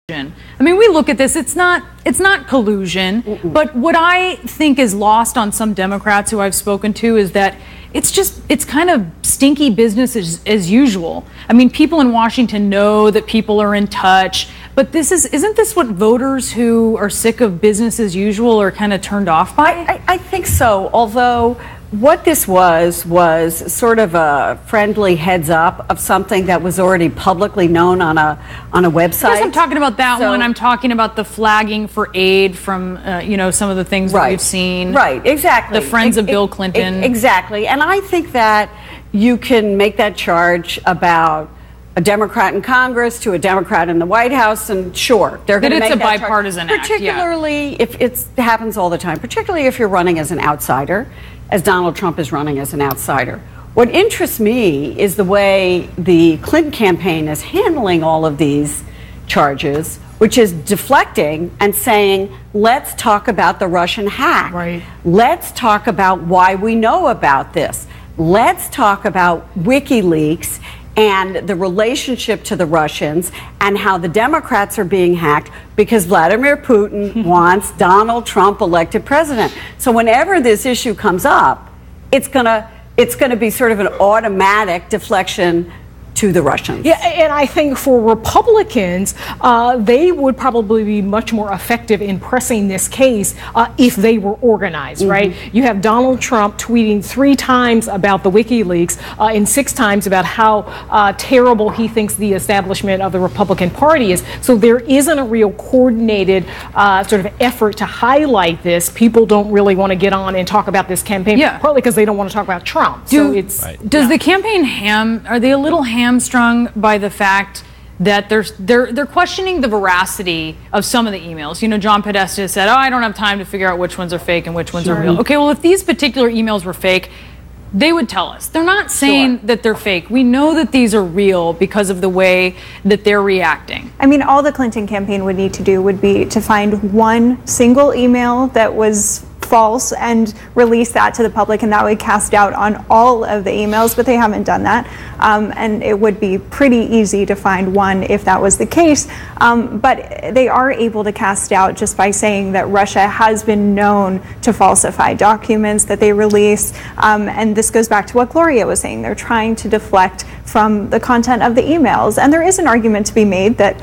I mean, we look at this, it's not collusion, but what I think is lost on some Democrats who I've spoken to is that it's kind of stinky business as usual. I mean, people in Washington know that people are in touch, but isn't this what voters who are sick of business as usual are kind of turned off by? I think so, although what this was sort of a friendly heads up of something that was already publicly known on a website. Yes, I'm talking about that one. I'm talking about the flagging for aid from some of the things that we've seen. Right, exactly. The friends of Bill Clinton. Exactly, and I think that you can make that charge about a Democrat in Congress to a Democrat in the White House, and sure, they're going to make that it's a bipartisan act. Particularly if it happens all the time, particularly if you're running as an outsider, as Donald Trump is running as an outsider. What interests me is the way the Clinton campaign is handling all of these charges, which is deflecting and saying, let's talk about the Russian hack. Right. Let's talk about why we know about this. Let's talk about WikiLeaks and the relationship to the Russians and how the Democrats are being hacked because Vladimir Putin wants Donald Trump elected president. So whenever this issue comes up, it's gonna be sort of an automatic deflection to the Russians. Yeah, and I think for Republicans, they would probably be much more effective in pressing this case if they were organized, right? You have Donald Trump tweeting 3 times about the WikiLeaks and 6 times about how terrible he thinks the establishment of the Republican Party is. So there isn't a real coordinated sort of effort to highlight this. People don't really want to get on and talk about this campaign, partly because they don't want to talk about Trump. Does the campaign are they a little hamstrung by the fact that they're questioning the veracity of some of the emails? You know, John Podesta said, I don't have time to figure out which ones are fake and which ones are real. Okay, well, if these particular emails were fake, they would tell us. They're not saying that they're fake. We know that these are real because of the way that they're reacting. I mean, all the Clinton campaign would need to do would be to find one single email that was false and release that to the public, and that would cast doubt on all of the emails, but they haven't done that. And it would be pretty easy to find one if that was the case. But they are able to cast doubt just by saying that Russia has been known to falsify documents that they release. And this goes back to what Gloria was saying. They're trying to deflect from the content of the emails. And there is an argument to be made that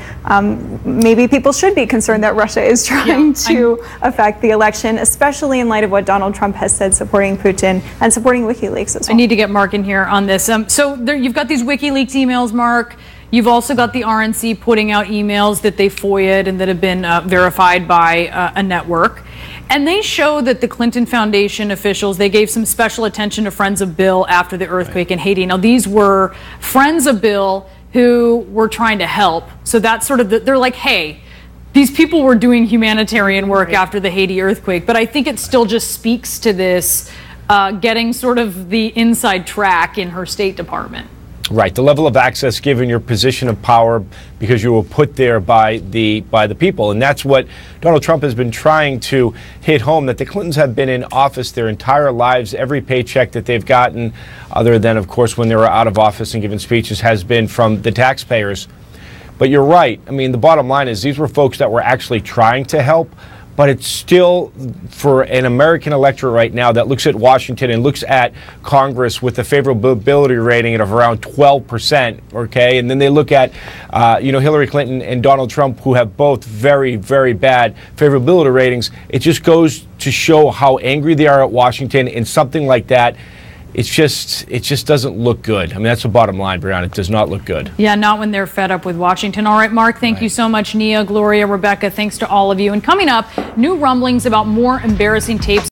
maybe people should be concerned that Russia is trying to affect the election, especially in light of what Donald Trump has said supporting Putin and supporting WikiLeaks as well. I need to get Mark in here on this. So you've got these WikiLeaks emails, Mark. You've also got the RNC putting out emails that they FOIA'd and that have been verified by a network. And they show that the Clinton Foundation officials, they gave some special attention to Friends of Bill after the earthquake in Haiti. Now, these were Friends of Bill who were trying to help. So that's sort of, they're like, hey, these people were doing humanitarian work after the Haiti earthquake. But I think it still just speaks to this getting sort of the inside track in her State Department. Right, the level of access given your position of power because you were put there by the people. And that's what Donald Trump has been trying to hit home, that the Clintons have been in office their entire lives. Every paycheck that they've gotten, other than, of course, when they were out of office and giving speeches, has been from the taxpayers. But you're right. I mean, the bottom line is these were folks that were actually trying to help. But it's still, for an American electorate right now that looks at Washington and looks at Congress with a favorability rating of around 12%, okay? And then they look at, Hillary Clinton and Donald Trump, who have both very, very bad favorability ratings. It just goes to show how angry they are at Washington, and something like that. It just doesn't look good. I mean, that's the bottom line, Brianna. It does not look good. Yeah, not when they're fed up with Washington. All right, Mark, thank you so much. Nia, Gloria, Rebecca, thanks to all of you. And coming up, new rumblings about more embarrassing tapes.